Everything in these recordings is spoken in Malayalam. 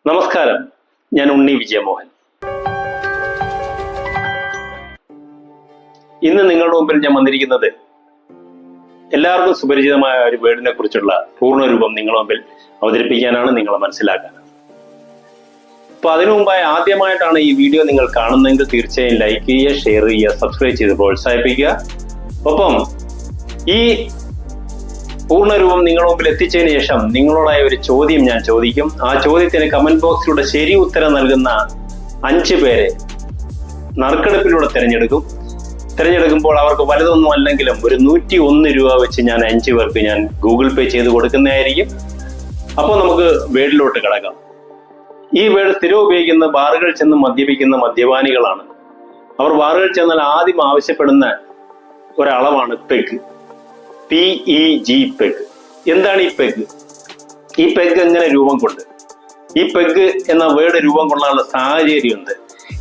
നമസ്കാരം, ഞാൻ ഉണ്ണി വിജയമോഹൻ. ഇന്ന് നിങ്ങളുടെ മുമ്പിൽ ഞാൻ വന്നിരിക്കുന്നത് എല്ലാവർക്കും സുപരിചിതമായ ഒരു വേർഡിനെ കുറിച്ചുള്ള പൂർണ്ണരൂപം നിങ്ങളുടെ മുമ്പിൽ അവതരിപ്പിക്കാനാണ്, നിങ്ങളെ മനസ്സിലാക്കാനാണ്. അപ്പൊ അതിനു മുമ്പായി ആദ്യമായിട്ടാണ് ഈ വീഡിയോ നിങ്ങൾ കാണുന്നതെങ്കിൽ തീർച്ചയായും ലൈക്ക് ചെയ്യുക, ഷെയർ ചെയ്യുക, സബ്സ്ക്രൈബ് ചെയ്ത് പ്രോത്സാഹിപ്പിക്കുക. ഒപ്പം ഈ പൂർണ്ണരൂപം നിങ്ങളുടെ മുമ്പിൽ എത്തിച്ചതിന് ശേഷം നിങ്ങളോടായ ഒരു ചോദ്യം ഞാൻ ചോദിക്കും. ആ ചോദ്യത്തിന് കമന്റ് ബോക്സിലൂടെ ശരി ഉത്തരം നൽകുന്ന 5 പേരെ നറുക്കെടുപ്പിലൂടെ തിരഞ്ഞെടുക്കുമ്പോൾ അവർക്ക് വലുതൊന്നും അല്ലെങ്കിലും ഒരു 101 രൂപ വെച്ച് ഞാൻ 5 പേർക്ക് ഞാൻ ഗൂഗിൾ പേ ചെയ്ത് കൊടുക്കുന്നതായിരിക്കും. അപ്പോൾ നമുക്ക് വേർഡിലോട്ട് കിടക്കാം. ഈ വേർഡ് സ്ഥിരം ഉപയോഗിക്കുന്ന ബാറുകൾ ചെന്ന് മദ്യപിക്കുന്ന മദ്യപാനികളാണ്. അവർ ബാറുകൾ ചെന്നാൽ ആദ്യം ആവശ്യപ്പെടുന്ന ഒരളവാണ് പെഗ്. PEG peg. എന്താണ് ഈ പെഗ്? ഈ പെഗ് എങ്ങനെ രൂപം കൊണ്ട്? ഈ പെഗ് എന്ന വേർഡ് രൂപം കൊള്ളാനുള്ള സാഹചര്യമുണ്ട്.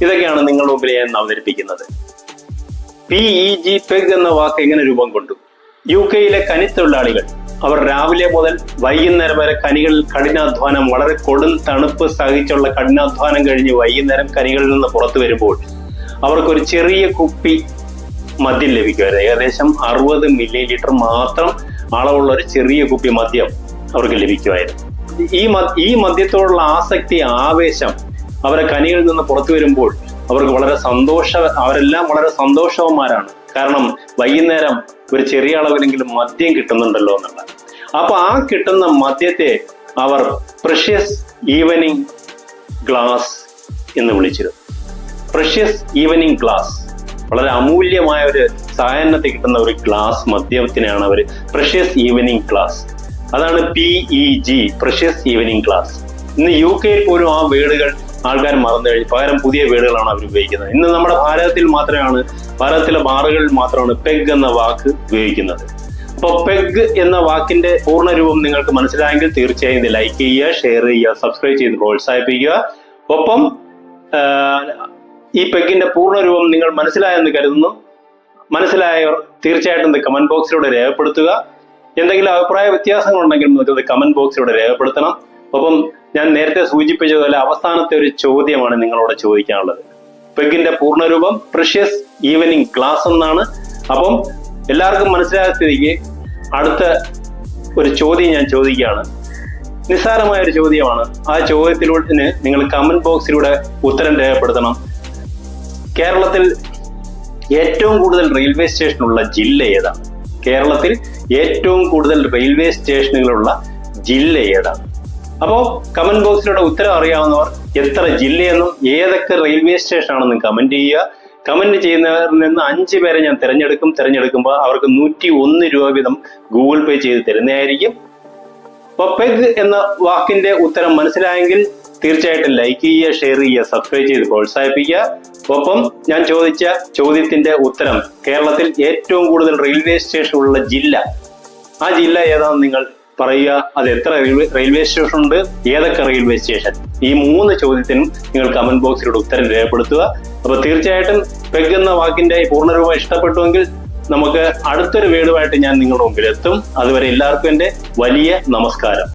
ഇതൊക്കെയാണ് നിങ്ങളുടെ മുമ്പിൽ ഞാൻ അവതരിപ്പിക്കുന്നത്. PEG പെഗ് എന്ന വാക്ക് എങ്ങനെ രൂപം കൊണ്ടു? UK കനിത്തൊഴിലാളികൾ അവർ രാവിലെ മുതൽ വൈകുന്നേരം വരെ കനികളിൽ കഠിനാധ്വാനം, വളരെ കൊടും തണുപ്പ് സഹിച്ചുള്ള കഠിനാധ്വാനം കഴിഞ്ഞ് വൈകുന്നേരം കനികളിൽ നിന്ന് പുറത്തു വരുമ്പോൾ അവർക്കൊരു ചെറിയ കുപ്പി മദ്യം ലഭിക്കുമായിരുന്നു. ഏകദേശം 60 മില്ലി മാത്രം അളവുള്ള ഒരു ചെറിയ കുപ്പി മദ്യം അവർക്ക് ലഭിക്കുമായിരുന്നു. ഈ മദ്യത്തോടുള്ള ആസക്തി, ആവേശം അവരെ കനികളിൽ നിന്ന് പുറത്തു വരുമ്പോൾ അവർക്ക് അവരെല്ലാം വളരെ സന്തോഷവന്മാരാണ്. കാരണം വൈകുന്നേരം ഒരു ചെറിയ അളവിലെങ്കിലും മദ്യം കിട്ടുന്നുണ്ടല്ലോ എന്നുള്ള. അപ്പൊ ആ കിട്ടുന്ന മദ്യത്തെ അവർ പ്രഷ്യസ് ഈവനിങ് ഗ്ലാസ് എന്ന് വിളിച്ചിരുന്നു. പ്രഷ്യസ് ഈവനിങ് ഗ്ലാസ്, വളരെ അമൂല്യമായ ഒരു സായാഹ്നത്തിൽ കിട്ടുന്ന ഒരു ഗ്ലാസ് മദ്യത്തിനാണ് അവർ പ്രഷ്യസ് ഈവനിങ് ഗ്ലാസ്. അതാണ് PEG, പ്രഷ്യസ് ഈവനിങ് ഗ്ലാസ്. ഇന്ന് UK പോലും ആ വേർഡുകൾ ആൾക്കാർ മറന്നു കഴിഞ്ഞു. പകരം പുതിയ വേർഡുകളാണ് അവർ ഉപയോഗിക്കുന്നത്. ഇന്ന് നമ്മുടെ ഭാരതത്തിലെ ബാറുകളിൽ മാത്രമാണ് പെഗ് എന്ന വാക്ക് ഉപയോഗിക്കുന്നത്. അപ്പോൾ പെഗ് എന്ന വാക്കിന്റെ പൂർണ്ണരൂപം നിങ്ങൾക്ക് മനസ്സിലായെങ്കിൽ തീർച്ചയായും ഇത് ലൈക്ക് ചെയ്യുക, ഷെയർ ചെയ്യുക, സബ്സ്ക്രൈബ് ചെയ്ത് പ്രോത്സാഹിപ്പിക്കുക. ഒപ്പം ഈ പെഗിന്റെ പൂർണ്ണരൂപം നിങ്ങൾ മനസ്സിലായെന്ന് കരുതുന്നു. മനസ്സിലായവർ തീർച്ചയായിട്ടും കമന്റ് ബോക്സിലൂടെ രേഖപ്പെടുത്തുക. എന്തെങ്കിലും അഭിപ്രായ വ്യത്യാസങ്ങളുണ്ടെങ്കിൽ നിങ്ങൾക്ക് കമന്റ് ബോക്സിലൂടെ രേഖപ്പെടുത്തണം. ഒപ്പം ഞാൻ നേരത്തെ സൂചിപ്പിച്ചതുപോലെ അവസാനത്തെ ഒരു ചോദ്യമാണ് നിങ്ങളോട് ചോദിക്കാനുള്ളത്. പെഗിന്റെ പൂർണ്ണരൂപം പ്രഷ്യസ് ഈവനിങ് ഗ്ലാസ് എന്നാണ്. അപ്പം എല്ലാവർക്കും മനസ്സിലായ സ്ഥിതിക്ക് അടുത്ത ഒരു ചോദ്യം ഞാൻ ചോദിക്കുകയാണ്. നിസ്സാരമായ ഒരു ചോദ്യമാണ്. ആ ചോദ്യത്തിലൂടെ നിങ്ങൾ കമന്റ് ബോക്സിലൂടെ ഉത്തരം രേഖപ്പെടുത്തണം. കേരളത്തിൽ ഏറ്റവും കൂടുതൽ റെയിൽവേ സ്റ്റേഷനുള്ള ജില്ല ഏതാണ്? കേരളത്തിൽ ഏറ്റവും കൂടുതൽ റെയിൽവേ സ്റ്റേഷനുകളുള്ള ജില്ല ഏതാണ്? അപ്പോൾ കമന്റ് ബോക്സിലൂടെ ഉത്തരം അറിയാവുന്നവർ എത്ര ജില്ലയെന്നും ഏതൊക്കെ റെയിൽവേ സ്റ്റേഷൻ ആണെന്നും കമന്റ് ചെയ്യുക. കമന്റ് ചെയ്യുന്നവരിൽ നിന്ന് 5 പേരെ ഞാൻ തിരഞ്ഞെടുക്കുമ്പോൾ അവർക്ക് 101 രൂപ വീതം ഗൂഗിൾ പേ ചെയ്ത് തരുന്നതായിരിക്കും. അപ്പോൾ പെഗ് എന്ന വാക്കിന്റെ ഉത്തരം മനസ്സിലായെങ്കിൽ തീർച്ചയായിട്ടും ലൈക്ക് ചെയ്യുക, ഷെയർ ചെയ്യുക, സബ്സ്ക്രൈബ് ചെയ്ത് പ്രോത്സാഹിപ്പിക്കുക. ഒപ്പം ഞാൻ ചോദിച്ച ചോദ്യത്തിന്റെ ഉത്തരം, കേരളത്തിൽ ഏറ്റവും കൂടുതൽ റെയിൽവേ സ്റ്റേഷനുള്ള ജില്ല, ആ ജില്ല ഏതാണെന്ന് നിങ്ങൾ പറയുക. അത് എത്ര റെയിൽവേ സ്റ്റേഷൻ ഉണ്ട്, ഏതൊക്കെ റെയിൽവേ സ്റ്റേഷൻ? ഈ 3 ചോദ്യത്തിനും നിങ്ങൾ കമന്റ് ബോക്സിലൂടെ ഉത്തരം രേഖപ്പെടുത്തുക. അപ്പൊ തീർച്ചയായിട്ടും പെഗ് എന്ന വാക്കിന്റെ പൂർണ്ണരൂപം ഇഷ്ടപ്പെട്ടുവെങ്കിൽ നമുക്ക് അടുത്തൊരു വേർഡുമായിട്ട് ഞാൻ നിങ്ങളുടെ മുമ്പിൽ എത്തും. അതുവരെ എല്ലാവർക്കും എൻ്റെ വലിയ നമസ്കാരം.